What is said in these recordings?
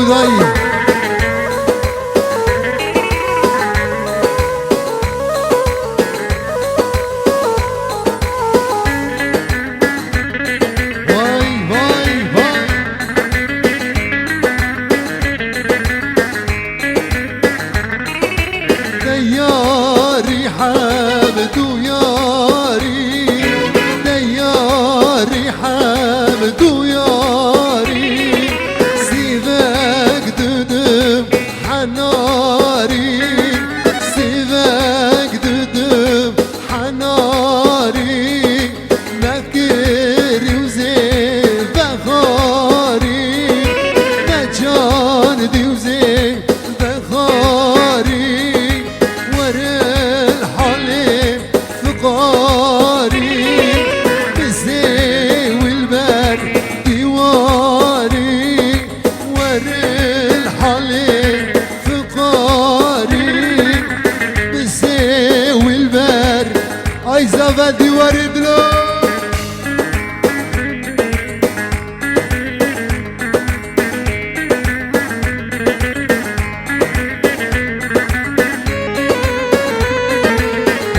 دایی زبدي ورد له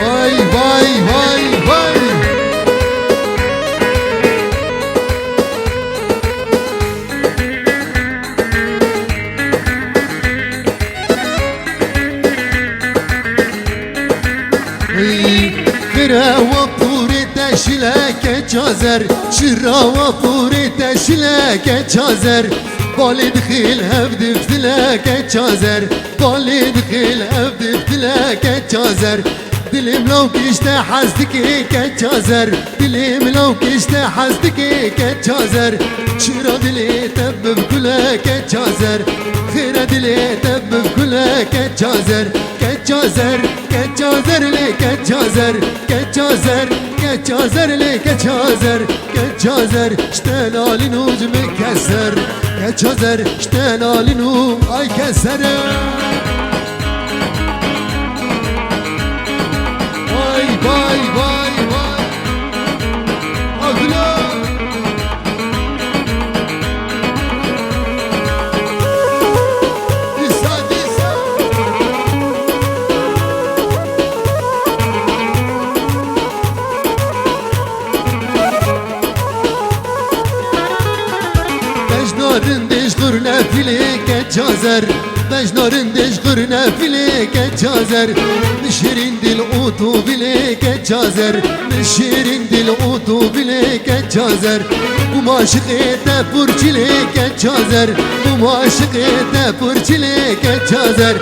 واي واي واي واي شرا وپوری تشلک چازر شرا وپوری تشلک چازر بالي دخيل هبد فتلك چازر بالي دخيل هبد فتلك چازر دلم لو كشت حزتك كچازر دلم لو كشت حزتك كچازر شرا دلي تب بكلك چازر خير دلي تب بكلك چازر كچازر كچازر لي كچازر كچازر كچازر لي كچازر كچازر اشتلال نوج مكسر كچازر اشتلال نو اي كسر باي باي باي باي اغلا رندش قرنه فيلك چازر مجنون دش قرنه فيلك چازر نشرين دل اوتو بلك چازر نشرين دل اوتو بلك چازر وماشقه پرچلك چازر وماشقه پرچلك چازر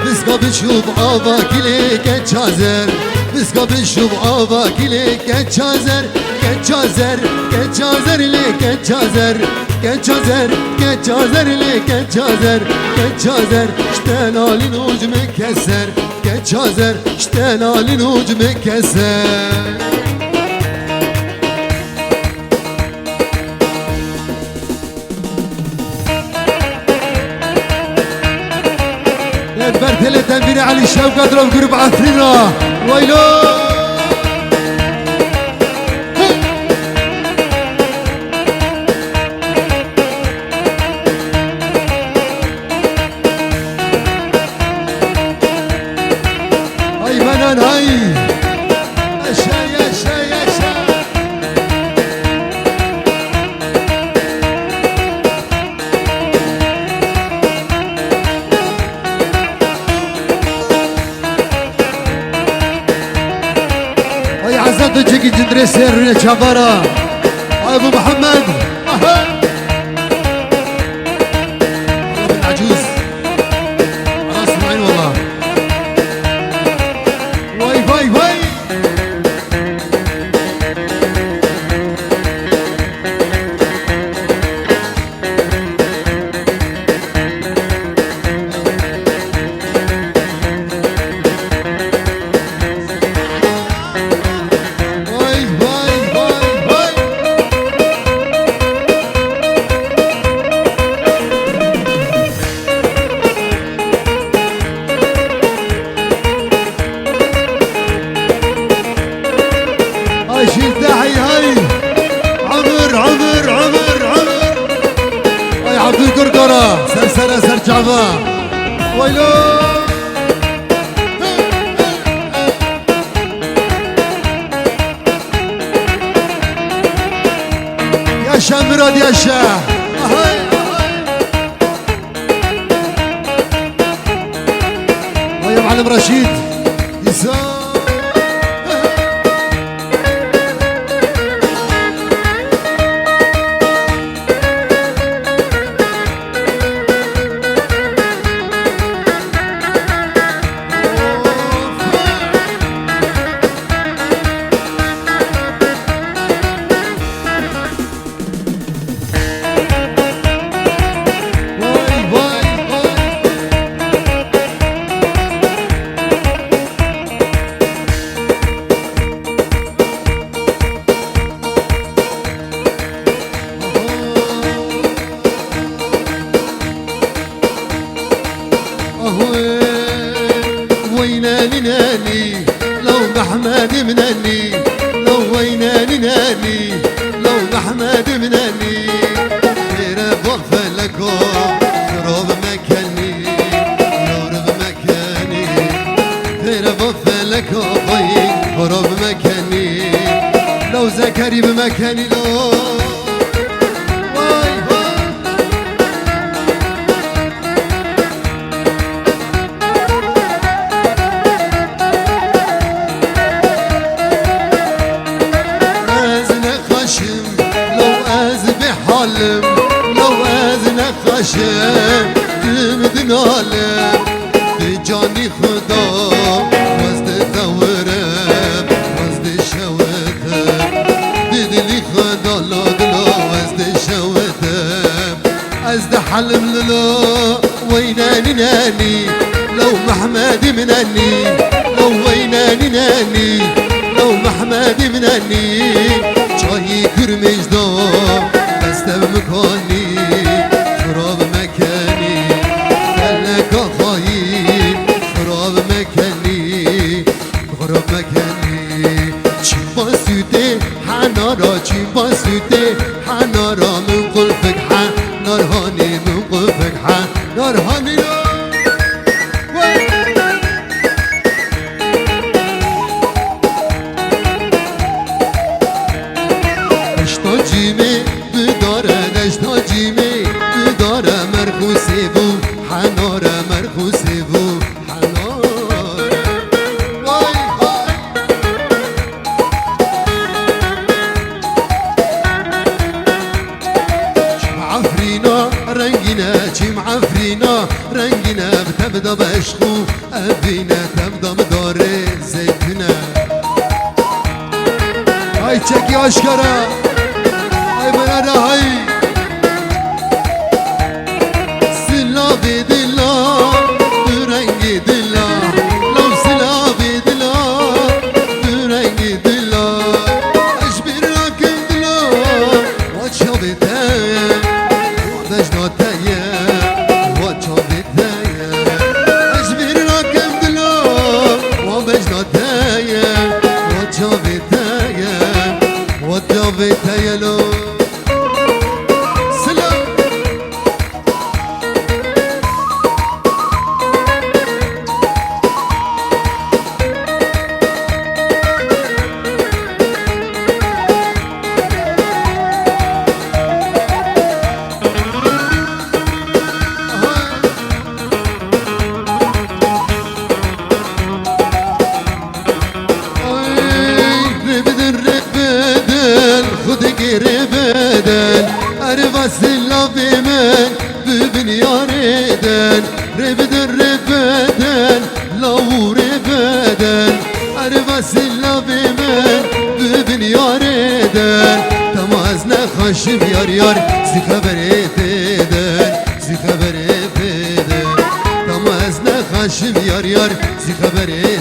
بسقا بشوف آوا كلك چازر بسقا بشوف آوا كلك چازر كچازر كچازر لك چازر كچازر كچازر لك كچازر كچازر اشتلال نوج مكسر كچازر اشتلال نوج مكسر برتله تنبير علي الشوق اضرب قرب عفرينا ويلو تجيكي جندري سير يا شبارة ابو محمد العجوز راس معين والله واي واي واي عبدو كركرة سرسرة سرجعبا ويلو يا شا مراد يا شا ويا معلم رشيد يسار ويناني ناني لو محمد مناني لو ويناني ناني لو محمد مناني غير بفلكو خراب مكاني يورب مكاني غير بفلكو خراب مكاني لو زكري بمكاني لو لو أذن خشم دمدن عالم بجاني خدا وزد ثورم وزد شوتم بدلي خدا لا دلا وزد شوتم أزد حلم للا ويناني ناني لو محمد مناني لو ويناني ناني لو محمد مناني جاي كرمج دام استم مكاني خراب مكاني فلك خاين خراب مكاني خراب مكاني چیبا سوده حنارا چیبا سوده حنارا من قلبك حنارهاني من قلبك حنارهاني اشتاجيمي نجتاجيمي بدارة مرخوسي بو حنارة مرخوسي بو حنارة واي هاي شم عفرينا رنجنا شم عفرينا رنجنا بتبدا بشخو أبينا تبدا مداري زيتنا هاي تشكي أشكرا هاي بنانا هاي بدن أرفس اللافي من ببن ياردن ربدن ربدن لو ربدن أرفس اللافي من ببن ياردن تمازنا خشم يار يار زي خبري فيدن زي خبري فيدن تمازنا خشم يار يار زي خبري